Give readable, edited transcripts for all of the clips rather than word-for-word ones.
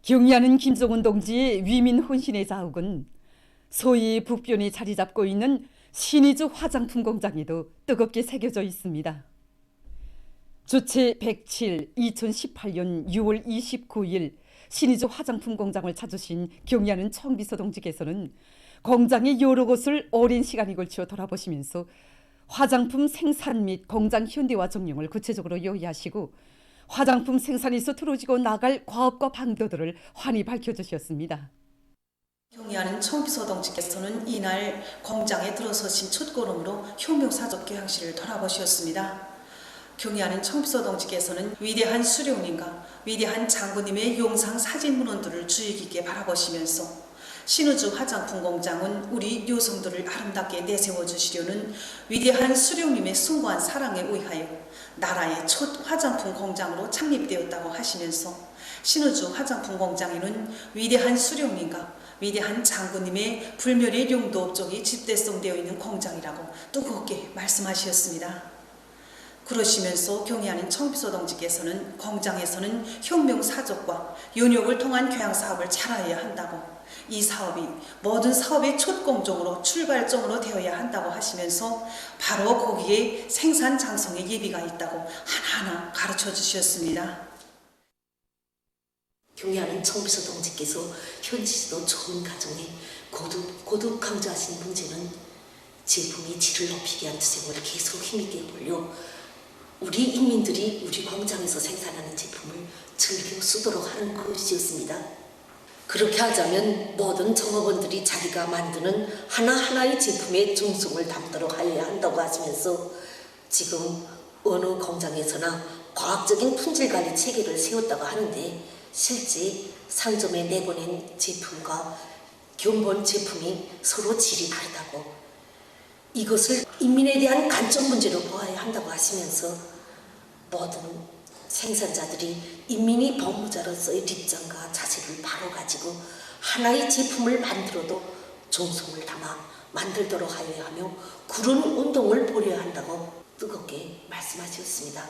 경의하는 김종훈 동지의 위민 혼신의 자욱은 소위 북변이 자리 잡고 있는 신의주 화장품 공장에도 뜨겁게 새겨져 있습니다. 주체 107 2018년 6월 29일 신의주 화장품 공장을 찾으신 경의하는 청비서 동지께서는 공장의 여러 곳을 오랜 시간에 걸쳐 돌아보시면서 화장품 생산 및 공장 현대화 정령을 구체적으로 요약하시고 화장품 생산에서 틀어지고 나갈 과업과 방도들을 환히 밝혀주셨습니다. 경의하는 청비서 동지께서는 이날 공장에 들어서신 첫 걸음으로 혁명사적 교양실을 돌아보셨습니다. 경의하는 청비서 동지께서는 위대한 수령님과 위대한 장군님의 영상 사진 문헌들을 주의 깊게 바라보시면서 신의주 화장품 공장은 우리 여성들을 아름답게 내세워 주시려는 위대한 수령님의 숭고한 사랑에 의하여 나라의 첫 화장품 공장으로 창립되었다고 하시면서 신의주 화장품 공장에는 위대한 수령님과 위대한 장군님의 불멸의 용도 업적이 집대성되어 있는 공장이라고 뜨겁게 말씀하셨습니다. 그러시면서 경의하는 청비서 동지께서는 공장에서는 혁명 사적과 연역을 통한 교양 사업을 잘해야 한다고, 이 사업이 모든 사업의 첫 공정으로 출발점으로 되어야 한다고 하시면서 바로 거기에 생산 장성의 예비가 있다고 하나하나 가르쳐 주셨습니다. 경의하는 청비서 동지께서 현지도 좋은 가정에 거듭 강조하신 문제는 제품의 질을 높이기 위한 투쟁을 계속 힘있게 벌려 우리 인민들이 우리 공장에서 생산하는 제품을 즐겨 쓰도록 하는 것이었습니다. 그렇게 하자면 모든 종업원들이 자기가 만드는 하나하나의 제품의 정성을 담도록 하여야 한다고 하시면서 지금 어느 공장에서나 과학적인 품질관리 체계를 세웠다고 하는데 실제 상점에 내보낸 제품과 견본 제품이 서로 질이 다르다고, 이것을 인민에 대한 간접 문제로 보아야 한다고 하시면서 모든 생산자들이 인민이 보호자로서의立장과 자세를 바로 가지고 하나의 제품을 만들어도 정성을 담아 만들도록 하여야 하며 그런 운동을 벌여야 한다고 뜨겁게 말씀하셨습니다.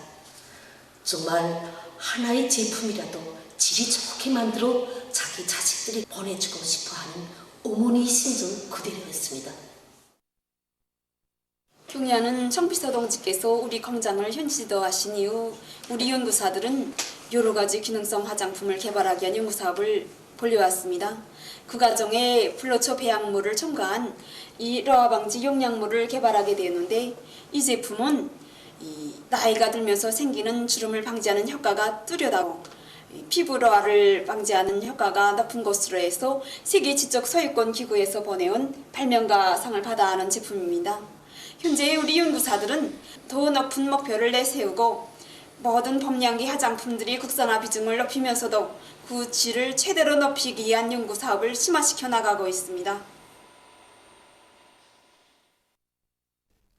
정말 하나의 제품이라도 질이 좋게 만들어 자기 자식들이 보내주고 싶어하는 어머니의 심정 그대로였습니다. 경의하는 청비서 동지께서 우리 공장을 현지화하신 이후 우리 연구사들은 여러 가지 기능성 화장품을 개발하기 위한 연구사업을 벌려왔습니다. 그 과정에 플로초 배양물을 첨가한 이 러아 방지 용량물을 개발하게 되었는데, 이 제품은 나이가 들면서 생기는 주름을 방지하는 효과가 뚜렷하고 피부 러아를 방지하는 효과가 높은 것으로 해서 세계 지적 소유권 기구에서 보내온 발명가상을 받아 하는 제품입니다. 현재 우리 연구사들은 더 높은 목표를 내세우고 모든 범량기 화장품들이 국산화 비중을 높이면서도 그 질을 최대로 높이기 위한 연구 사업을 심화시켜 나가고 있습니다.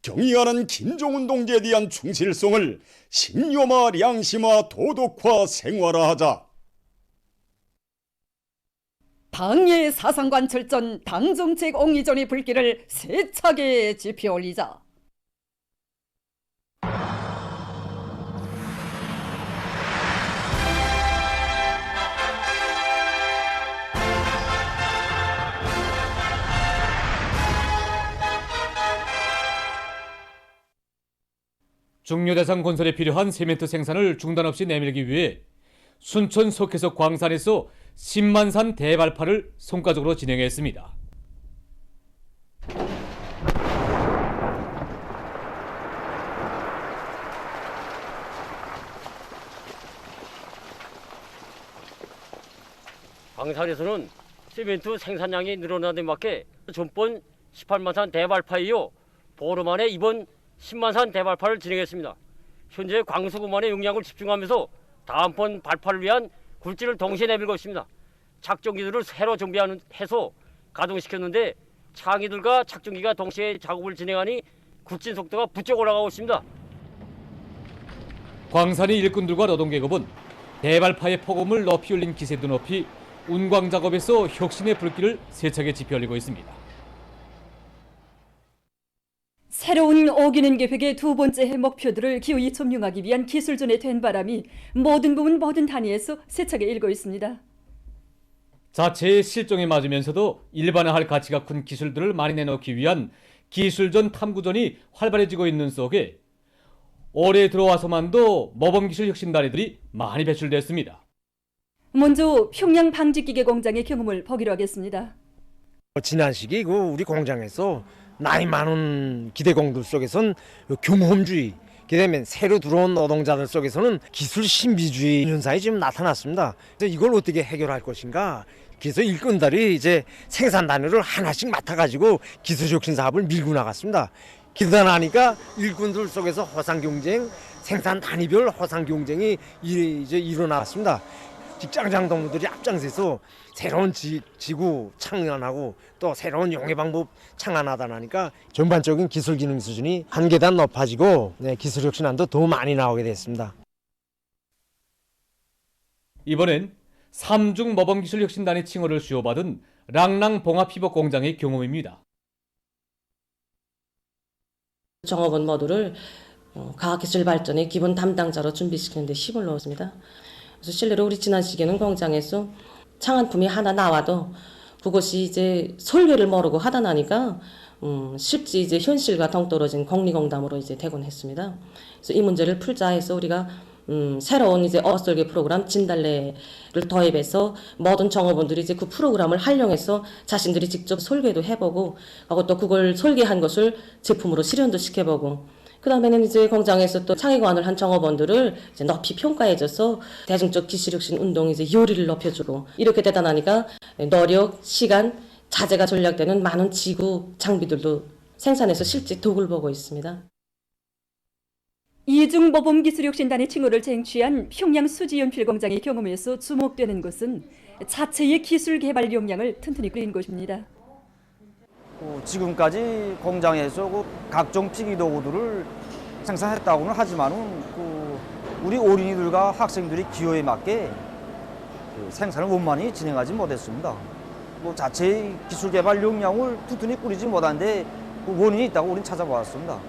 경의하는 김종훈 동지에 대한 충실성을 신념화, 양심화, 도덕화, 생활화하자. 당의 사상관 철전, 당정책 옹이전의 불길을 세차게 지펴 올리자. 중요대상 건설에 필요한 세멘트 생산을 중단 없이 내밀기 위해 순천 석회석 광산에서 10만산 대발파를 성과적으로 진행했습니다. 광산에서는 시멘트 생산량이 늘어나는 데 맞게 전번 18만산 대발파이요, 보름 안에 이번 10만산 대발파를 진행했습니다. 현재 광수구만의 용량을 집중하면서 다음번 발파를 위한 굴지를 동시에 내밀고 있습니다. 착정기들을 새로 정비해서 가동시켰는데 창의들과 착정기가 동시에 작업을 진행하니 굴진 속도가 부쩍 올라가고 있습니다. 광산의 일꾼들과 노동계급은 대발파의 폭음을 높이 올린 기세도 높이 운광 작업에서 혁신의 불길을 세차게 지펴 올리고 있습니다. 새로운 오기는 계획의 두 번째 목표들을 기어이 점령하기 위한 기술전에 된 바람이 모든 부분 모든 단위에서 세차게 일고 있습니다. 자체의 실종에 맞으면서도 일반화할 가치가 큰 기술들을 많이 내놓기 위한 기술전 탐구전이 활발해지고 있는 속에 올해 들어와서만도 모범기술 혁신단위들이 많이 배출됐습니다. 먼저 평양 방직기계 공장의 경험을 보기로 하겠습니다. 지난 시기 우리 공장에서 나이 많은 기대공들 속에선 경험주의, 그다음에 새로 들어온 노동자들 속에서는 기술 신비주의 현상이 지금 나타났습니다. 그래서 이걸 어떻게 해결할 것인가? 그래서 일꾼들이 이제 생산 단위를 하나씩 맡아가지고 기술혁신 사업을 밀고 나갔습니다. 그러다 나니까 일꾼들 속에서 허상 경쟁, 생산 단위별 허상 경쟁이 이제 일어났습니다. 직장장 동무들이 앞장서서 새로운 지구 창안하고 또 새로운 용해 방법 창안하다 나니까 전반적인 기술 기능 수준이 한 계단 높아지고 기술혁신안도 더 많이 나오게 됐습니다. 이번엔 삼중 모범기술혁신단의 칭호를 수여받은 랑랑 봉합피복 공장의 경험입니다. 종업원 모두를 과학기술 발전의 기본 담당자로 준비시키는 데 힘을 넣었습니다. 그래서 실례로 우리 지난 시기에는 공장에서 창안품이 하나 나와도 그것이 이제 설계를 모르고 하다 나니까 쉽지 이제 현실과 동떨어진 공리공담으로 이제 되곤 했습니다. 그래서 이 문제를 풀자 해서 우리가 새로운 이제 어설계 프로그램 진달래를 도입해서 모든 종업원들이 이제 그 프로그램을 활용해서 자신들이 직접 설계도 해보고 하고 또 그걸 설계한 것을 제품으로 실현도 시켜보고 그 다음에는 이제 공장에서 또 창의관을 한 종업원들을 이제 높이 평가해줘서 대중적 기술혁신 운동 이제 요리를 높여주고 이렇게 되다 나니까 노력, 시간, 자재가 절약되는 많은 지구 장비들도 생산해서 실제 덕을 보고 있습니다. 이중 모범기술혁신단의 칭호를 쟁취한 평양 수지연필공장의 경험에서 주목되는 것은 자체의 기술 개발 역량을 튼튼히 그린 것입니다. 지금까지 공장에서 각종 피기 도구들을 생산했다고는 하지만은 우리 어린이들과 학생들이 기호에 맞게 생산을 원만히 진행하지 못했습니다. 자체의 기술 개발 역량을 튼튼히 꾸리지 못한데 원인이 있다고 우리는 찾아보았습니다.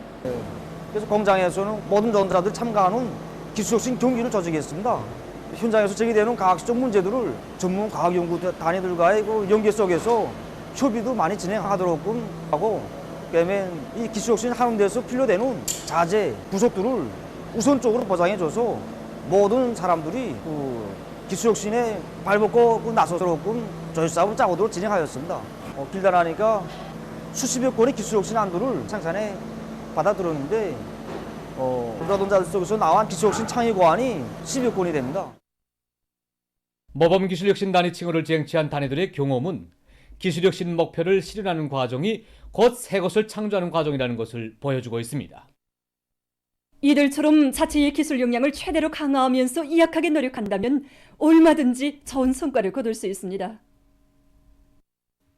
그래서 공장에서는 모든 노동자들이 참가하는 기술혁신 경기를 조직했습니다. 현장에서 제기되는 과학적 문제들을 전문 과학연구 단위들과의 연계 속에서 협의도 많이 진행하도록 하고 그다음에 이 기술혁신 하는 데서 필요되는 자재, 부속들을 우선적으로 보장해줘서 모든 사람들이 기술혁신에 발벗고 나서도록 조직사업을 짜고도록 진행하였습니다. 길다 나니까 수십여 건의 기술혁신 안들을 생산에 받아들였는데 노동자들 속에서 나온 기술혁신 창의고안이 10여 건이 됩니다. 모범기술혁신단의 칭호를 쟁취한 단위들의 경험은 기술혁신 목표를 실현하는 과정이 곧 새 것을 창조하는 과정이라는 것을 보여주고 있습니다. 이들처럼 자체의 기술 역량을 최대로 강화하면서 이약하게 노력한다면 얼마든지 좋은 성과를 거둘 수 있습니다.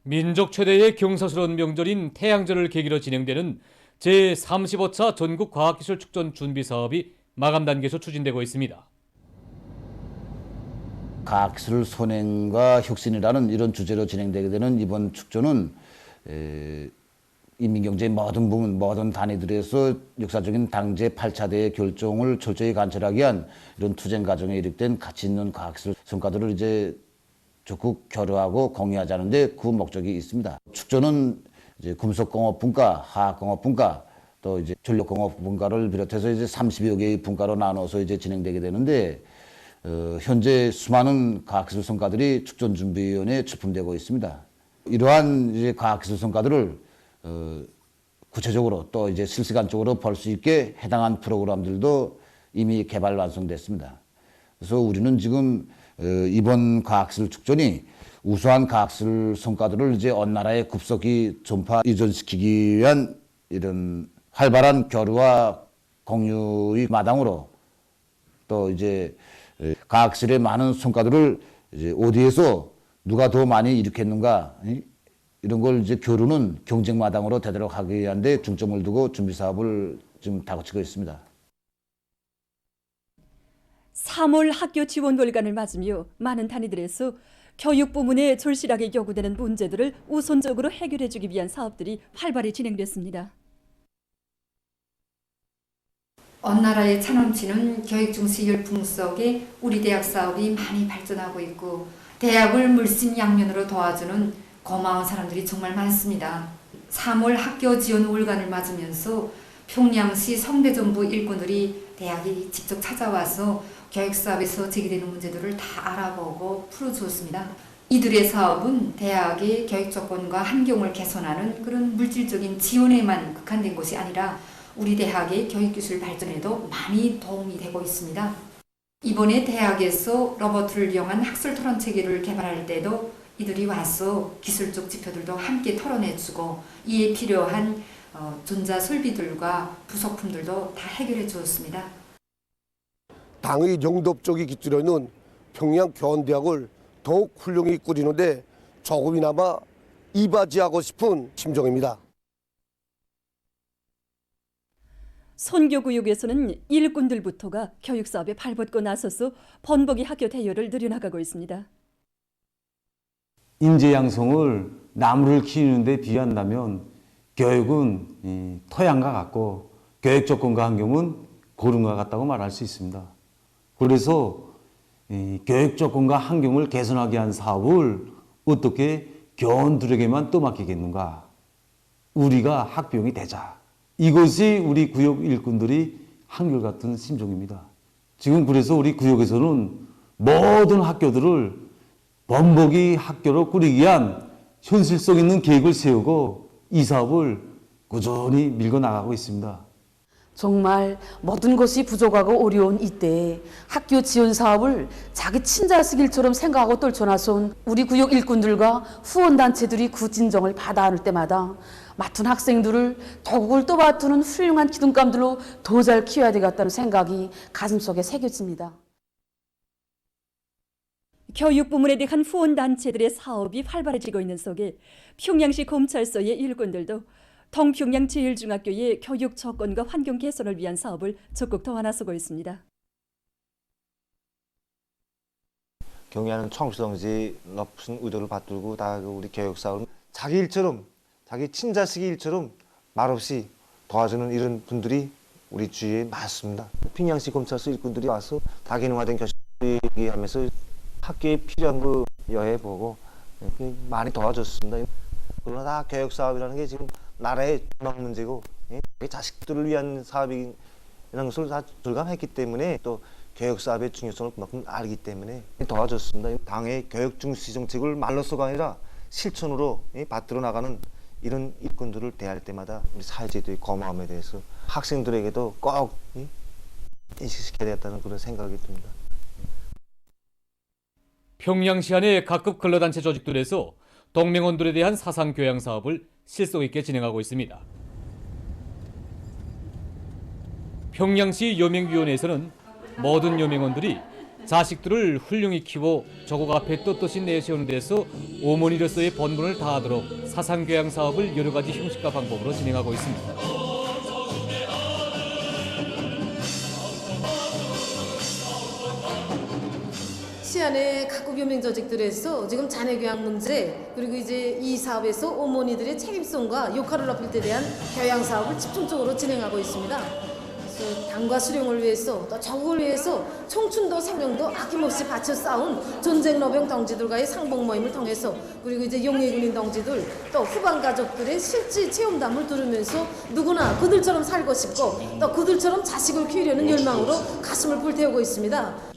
민족 최대의 경사스러운 명절인 태양절을 계기로 진행되는 제35차 전국 과학기술 축전 준비 사업이 마감 단계에서 추진되고 있습니다. 과학기술 선행과 혁신이라는 이런 주제로 진행되게 되는 이번 축전은 인민경제의 모든 부문, 모든 단위들에서 역사적인 당제 8차대의 결정을 철저히 관철하기 위한 이런 투쟁 과정에 이르된 가치 있는 과학기술 성과들을 이제 적극 교류하고 공유하자는데 그 목적이 있습니다. 축전은 이제 금속공업 분과, 화학공업 분과, 또 이제 전력공업 분과를 비롯해서 이제 30여 개의 분과로 나눠서 이제 진행되게 되는데 현재 수많은 과학기술 성과들이 축전준비위원회에 출품되고 있습니다. 이러한 이제 과학기술 성과들을 구체적으로 또 이제 실시간적으로 볼 수 있게 해당한 프로그램들도 이미 개발 완성됐습니다. 그래서 우리는 지금 이번 과학기술 축전이 우수한 과학기술 성과들을 이제 온 나라에 급속히 전파 이전시키기 위한 이런 활발한 교류와 공유의 마당으로 또 이제 과학기술의 많은 성과들을 이제 어디에서 누가 더 많이 일으켰는가 이런 걸 이제 교류는 경쟁 마당으로 되도록 하기 위한 데 중점을 두고 준비 사업을 지금 다그치고 있습니다. 3월 학교 지원 월간을 맞으며 많은 단위들에서 교육 부문에 절실하게 요구되는 문제들을 우선적으로 해결해주기 위한 사업들이 활발히 진행됐습니다. 언 나라에 차넘치는 교육 중시 열풍 속에 우리 대학 사업이 많이 발전하고 있고 대학을 물심양면으로 도와주는 고마운 사람들이 정말 많습니다. 3월 학교 지원 월간을 맞으면서 평양시 성대정부 일꾼들이 대학에 직접 찾아와서 교육사업에서 제기되는 문제들을 다 알아보고 풀어주었습니다. 이들의 사업은 대학의 교육 조건과 환경을 개선하는 그런 물질적인 지원에만 국한된 것이 아니라 우리 대학의 교육기술 발전에도 많이 도움이 되고 있습니다. 이번에 대학에서 로봇을 이용한 학술 토론 체계를 개발할 때도 이들이 와서 기술적 지표들도 함께 토론해주고 이에 필요한 전자 설비들과 부속품들도 다 해결해 주었습니다. 당의 영접적인 기술에는 평양교원대학을 더욱 훌륭히 꾸리는데 조금이나마 이바지하고 싶은 심정입니다. 선교구역에서는 일꾼들부터가 교육사업에 발벗고 나서서 번복이 학교 대여를 늘려나가고 있습니다. 인재 양성을 나무를 키우는 데 비한다면 교육은 토양과 같고 교육 조건과 환경은 고름과 같다고 말할 수 있습니다. 그래서 교육 조건과 환경을 개선하게 한 사업을 어떻게 교원들에게만 떠맡기겠는가? 우리가 학비용이 되자. 이것이 우리 구역 일꾼들이 한결같은 심정입니다. 지금 그래서 우리 구역에서는 모든 학교들을 번복이 학교로 꾸리기 위한 현실성 있는 계획을 세우고 이 사업을 꾸준히 밀고 나가고 있습니다. 정말 모든 것이 부족하고 어려운 이때에 학교 지원 사업을 자기 친자식 일처럼 생각하고 떨쳐나선 우리 구역 일꾼들과 후원단체들이 그 진정을 받아 안을 때마다 맡은 학생들을 도국을 떠받드는 훌륭한 기둥감들로 더 잘 키워야 되겠다는 생각이 가슴속에 새겨집니다. 교육 부문에 대한 후원단체들의 사업이 활발해지고 있는 속에 평양시 검찰서의 일꾼들도 동평양 제1중학교의 교육 조건과 환경 개선을 위한 사업을 적극 도와나서고 있습니다. 경의하는 청주동지 높은 의도를 받들고 다 우리 교육사업을 자기 일처럼 자기 친자식의 일처럼 말없이 도와주는 이런 분들이 우리 주위에 많습니다. 평양시 검찰서 일꾼들이 와서 다기능화된 교실을 얘기하면서 학교에 필요한 거 여해보고 많이 도와줬습니다. 그러나 다 교육사업이라는 게 지금 나라의 전망 문제고 자식들을 위한 사업이라는 것을 다 절감했기 때문에 또 교육사업의 중요성을 그만큼 알기 때문에 도와줬습니다. 당의 교육 중시 정책을 말로서가 아니라 실천으로 받들어 나가는 이런 일꾼들을 대할 때마다 우리 사회제도의 고마움에 대해서 학생들에게도 꼭 인식시켜야 되겠다는 그런 생각이 듭니다. 평양시 안의 각급 근로단체 조직들에서 동맹원들에 대한 사상교양 사업을 실속 있게 진행하고 있습니다. 평양시 요맹위원회에서는 모든 요맹원들이 자식들을 훌륭히 키워 조국 앞에 떳떳이 내세우는 데서 어머니로서의 본분을 다하도록 사상교양 사업을 여러 가지 형식과 방법으로 진행하고 있습니다. 시안의 각국 요맹 조직들에서 지금 자녀 교양 문제 그리고 이제 이 사업에서 어머니들의 책임성과 역할을 높일 때 대한 교양 사업을 집중적으로 진행하고 있습니다. 그래서 당과 수령을 위해서 또 조국을 위해서 청춘도 생명도 아낌없이 바쳐 싸운 전쟁 노병 동지들과의 상봉 모임을 통해서 그리고 이제 용의군인 동지들 또 후반 가족들의 실제 체험담을 들으면서 누구나 그들처럼 살고 싶고 또 그들처럼 자식을 키우려는 열망으로 가슴을 불태우고 있습니다.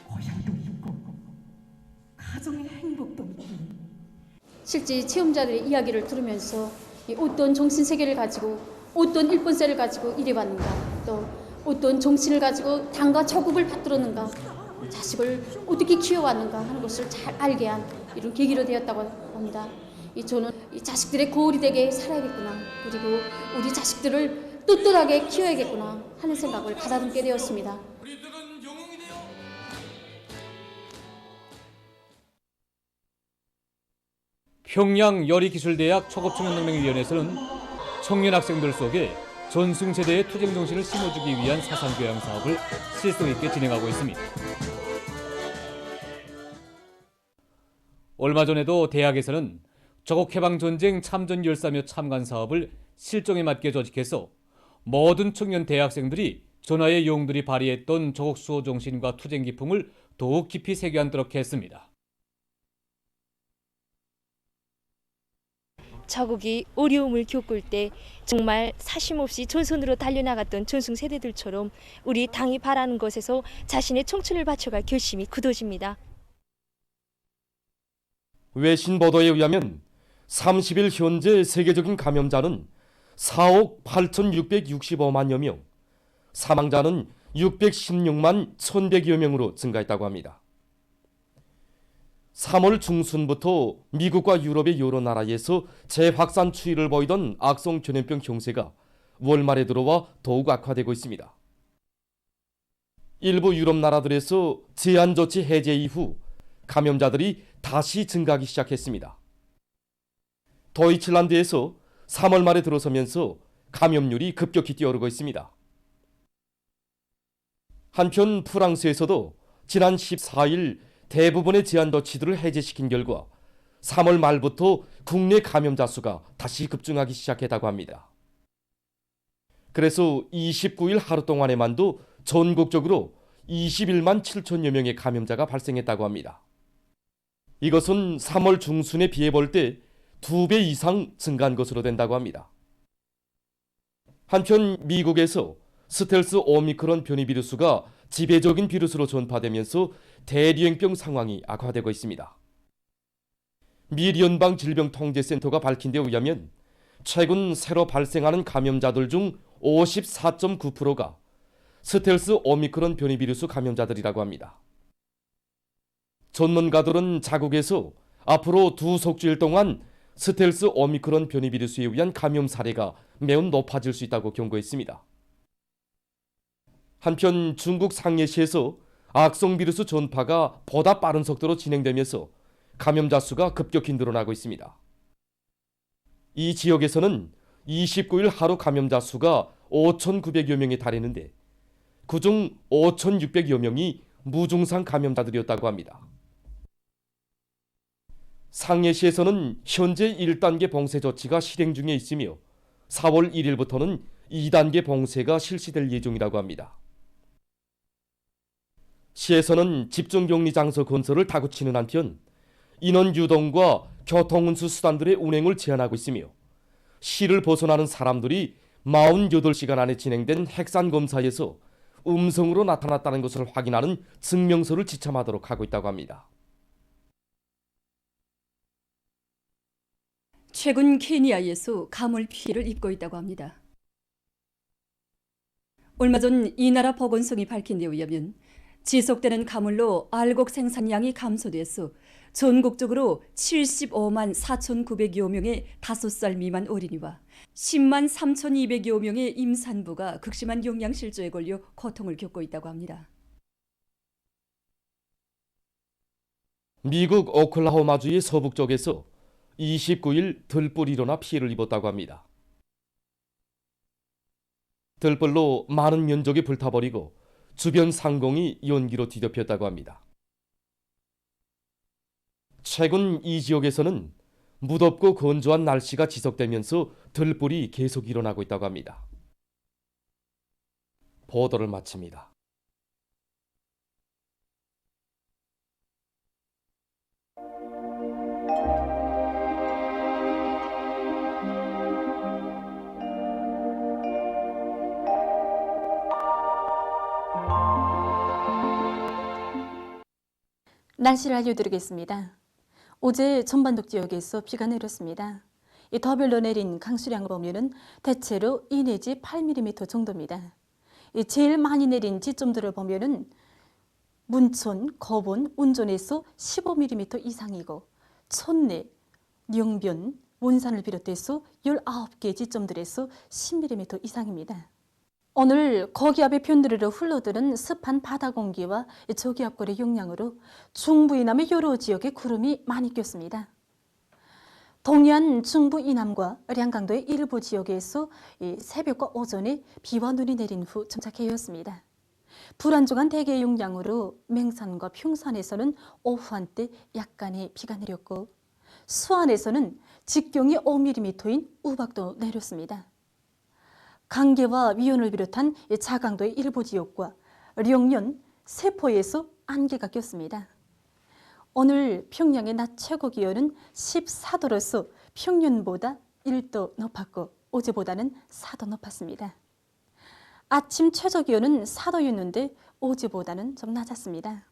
고향도 있고 가정의 행복도 있고 실제 체험자들의 이야기를 들으면서 어떤 정신세계를 가지고 어떤 일본세를 가지고 일해봤는가 또 어떤 정신을 가지고 당과 조국을 받들었는가 자식을 어떻게 키워왔는가 하는 것을 잘 알게 한 이런 계기로 되었다고 합니다. 저는 이 자식들의 거울이 되게 살아야겠구나 그리고 우리 자식들을 떳떳하게 키워야겠구나 하는 생각을 가다듬게 되었습니다. 평양 여리기술대학 초급청년동맹위원회에서는 청년 학생들 속에 전승세대의 투쟁정신을 심어주기 위한 사상교양 사업을 실속 있게 진행하고 있습니다. 얼마 전에도 대학에서는 조국해방전쟁 참전 열사며 참관 사업을 실정에 맞게 조직해서 모든 청년 대학생들이 전하의 영웅들이 발휘했던 조국 수호 정신과 투쟁 기풍을 더욱 깊이 새겨안도록 했습니다. 자국이 어려움을 겪을 때 정말 사심없이 전선으로 달려나갔던 전승 세대들처럼 우리 당이 바라는 것에서 자신의 청춘을 바쳐갈 결심이 굳어집니다. 외신 보도에 의하면 30일 현재 세계적인 감염자는 4억 8,665만여 명, 사망자는 616만 1,100여 명으로 증가했다고 합니다. 3월 중순부터 미국과 유럽의 여러 나라에서 재확산 추이를 보이던 악성 전염병 형세가 월 말에 들어와 더욱 악화되고 있습니다. 일부 유럽 나라들에서 제한 조치 해제 이후 감염자들이 다시 증가하기 시작했습니다. 도이칠란드에서 3월 말에 들어서면서 감염률이 급격히 뛰어오르고 있습니다. 한편 프랑스에서도 지난 14일 대부분의 제한 조치들을 해제시킨 결과 3월 말부터 국내 감염자 수가 다시 급증하기 시작했다고 합니다. 그래서 29일 하루 동안에만도 전국적으로 21만 7천여 명의 감염자가 발생했다고 합니다. 이것은 3월 중순에 비해 볼 때 2배 이상 증가한 것으로 된다고 합니다. 한편 미국에서 스텔스 오미크론 변이 비루스가 지배적인 비루스로 전파되면서 대유행병 상황이 악화되고 있습니다. 미 연방질병통제센터가 밝힌 데 의하면 최근 새로 발생하는 감염자들 중 54.9%가 스텔스 오미크론 변이 비루스 감염자들이라고 합니다. 전문가들은 자국에서 앞으로 2석주일 동안 스텔스 오미크론 변이 비루스에 의한 감염 사례가 매우 높아질 수 있다고 경고했습니다. 한편 중국 상해시에서 악성 비루스 전파가 보다 빠른 속도로 진행되면서 감염자 수가 급격히 늘어나고 있습니다. 이 지역에서는 29일 하루 감염자 수가 5,900여 명에 달했는데 그중 5,600여 명이 무증상 감염자들이었다고 합니다. 상해시에서는 현재 1단계 봉쇄 조치가 실행 중에 있으며 4월 1일부터는 2단계 봉쇄가 실시될 예정이라고 합니다. 시에서는 집중격리 장소 건설을 다그치는 한편 인원 유동과 교통운수 수단들의 운행을 제한하고 있으며 시를 벗어나는 사람들이 48시간 안에 진행된 핵산 검사에서 음성으로 나타났다는 것을 확인하는 증명서를 지참하도록 하고 있다고 합니다. 최근 케니아에서 가물 피해를 입고 있다고 합니다. 얼마 전 이 나라 보건성이 밝힌 데 의하면 지속되는 가물로 알곡 생산량이 감소돼서 전국적으로 75만 4,900여 명의 5살 미만 어린이와 10만 3,200여 명의 임산부가 극심한 영양실조에 걸려 고통을 겪고 있다고 합니다. 미국 오클라호마주의 서북쪽에서 29일 들불이 일어나 피해를 입었다고 합니다. 들불로 많은 면적이 불타버리고 주변 상공이 연기로 뒤덮였다고 합니다. 최근 이 지역에서는 무덥고 건조한 날씨가 지속되면서 들불이 계속 일어나고 있다고 합니다. 보도를 마칩니다. 날씨를 알려드리겠습니다. 어제 전반도 지역에서 비가 내렸습니다. 더별로 내린 강수량을 보면 대체로 2 내지 8mm 정도입니다. 제일 많이 내린 지점들을 보면 문촌, 거본, 운전에서 15mm 이상이고 촌내, 영변, 원산을 비롯해서 19개 지점들에서 10mm 이상입니다. 오늘 고기압의 변두리로 흘러드는 습한 바다 공기와 저기압골의 영향으로 중부 이남의 여러 지역에 구름이 많이 꼈습니다. 동해안 중부 이남과 량강도의 일부 지역에서 새벽과 오전에 비와 눈이 내린 후 정착해였습니다. 불안정한 대기의 영향으로 맹산과 평산에서는 오후 한때 약간의 비가 내렸고 수안에서는 직경이 5mm인 우박도 내렸습니다. 강계와 위온을 비롯한 자강도의 일부 지역과 령년, 세포에서 안개가 꼈습니다. 오늘 평양의 낮 최고 기온은 14도로서 평년보다 1도 높았고 어제보다는 4도 높았습니다. 아침 최저 기온은 4도였는데 어제보다는 좀 낮았습니다.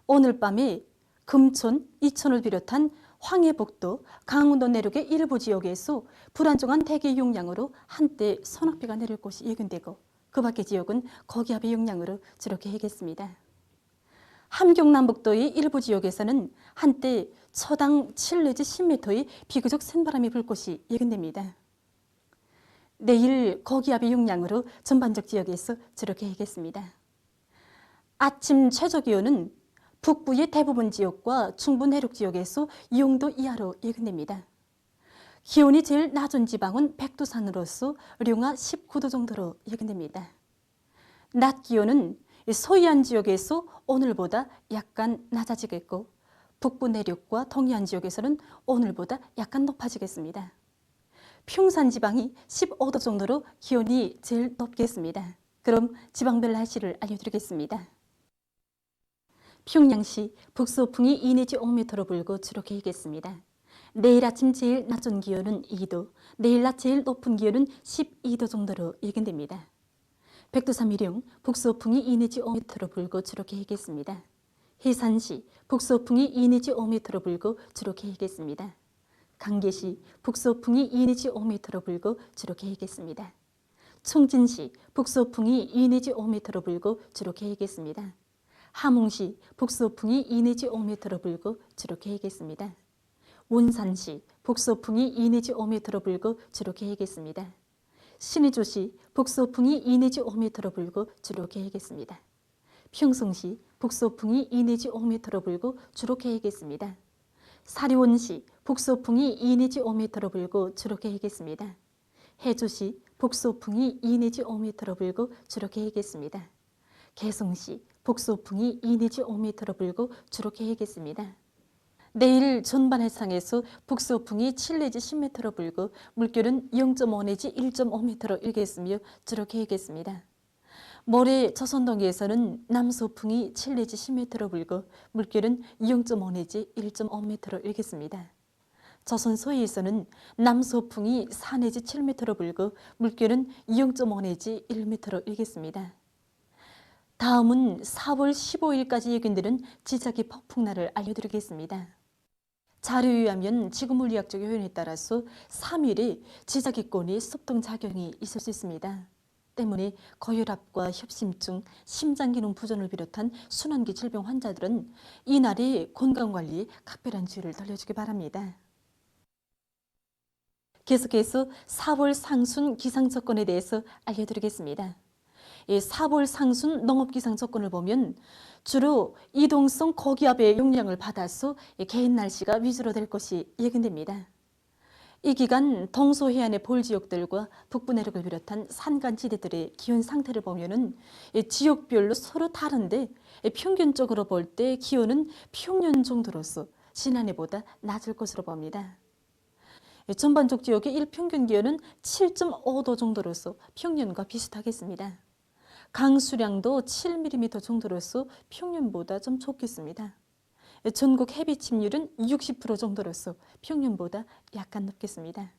오늘 밤에 금천, 이천을 비롯한 황해북도, 강원도 내륙의 일부 지역에서 불안정한 대기 영향으로 한때 소낙비가 내릴 곳이 예견되고 그 밖의 지역은 거기압의 영향으로 주로 개겠습니다. 함경남북도의 일부 지역에서는 한때 초당 7 내지 10m의 비교적 센 바람이 불 곳이 예견됩니다. 내일 거기압의 영향으로 전반적 지역에서 주로 개겠습니다. 아침 최저 기온은 북부의 대부분 지역과 중부 내륙 지역에서 0도 이하로 예견됩니다. 기온이 제일 낮은 지방은 백두산으로서 령하 19도 정도로 예견됩니다. 낮 기온은 서해안 지역에서 오늘보다 약간 낮아지겠고 북부 내륙과 동해안 지역에서는 오늘보다 약간 높아지겠습니다. 평산 지방이 15도 정도로 기온이 제일 높겠습니다. 그럼 지방별 날씨를 알려드리겠습니다. 평양시 북서풍이 2 내지 5m로 불고 주로 개겠습니다. 내일 아침 제일 낮은 기온은 2도, 내일 낮 제일 높은 기온은 12도 정도로 예견됩니다. 백두산 미령 북서풍이 2 내지 5m로 불고 주로 개겠습니다. 해산시 북서풍이 2 내지 5m로 불고 주로 개겠습니다. 강계시 북서풍이 2 내지 5m로 불고 주로 개겠습니다. 총진시 북서풍이 2 내지 5m로 불고 주로 개겠습니다. 함흥시 북서풍이 2 내지 5m로 불고 주로 개겠습니다. 원산시 북서풍이 2 내지 5m로 불고 주로 개겠습니다. 신의주시 북서풍이 2 내지 5m로 불고 주로 개겠습니다. 평성시 북서풍이 2 내지 5m로 불고 주로 개겠습니다. 사리원시 북서풍이 2 내지 5m로 불고 주로 개겠습니다. 해주시 북서풍이 2 내지 5m로 불고 주로 개겠습니다. 개성시 북서풍이 2 내지 5m로 불고 주로 개겠습니다. 내일 전반 해상에서 북서풍이 7 내지 10m로 불고 물결은 0.5 내지 1.5m로 일겠으며 주로 개겠습니다. 모레 조선동해에서는 남서풍이 7 내지 10m로 불고 물결은 0.5 내지 1.5m로 일겠습니다. 조선 서해에서는 남서풍이 4 내지 7m로 불고 물결은 0.5 내지 1m로 일겠습니다. 다음은 4월 15일까지 예견되는 지자기 폭풍날을 알려드리겠습니다. 자료에 의하면 지구물리학적 요인에 따라서 3일에 지자기권이 습동작용이 있을 수 있습니다. 때문에 고혈압과 협심증, 심장기능 부전을 비롯한 순환기 질병 환자들은 이날의 건강관리에 각별한 주의를 돌려주기 바랍니다. 계속해서 4월 상순 기상조건에 대해서 알려드리겠습니다. 4월 상순 농업기상 조건을 보면 주로 이동성 고기압의 영향을 받아서 개인 날씨가 위주로 될 것이 예견됩니다. 이 기간 동서해안의 볼 지역들과 북부 내륙을 비롯한 산간지대들의 기온 상태를 보면은 지역별로 서로 다른데 평균적으로 볼 때 기온은 평년 정도로서 지난해보다 낮을 것으로 봅니다. 전반적 지역의 일평균 기온은 7.5도 정도로서 평년과 비슷하겠습니다. 강수량도 7mm 정도로서 평년보다 좀 적겠습니다. 전국 해비 침률은 60% 정도로서 평년보다 약간 높겠습니다.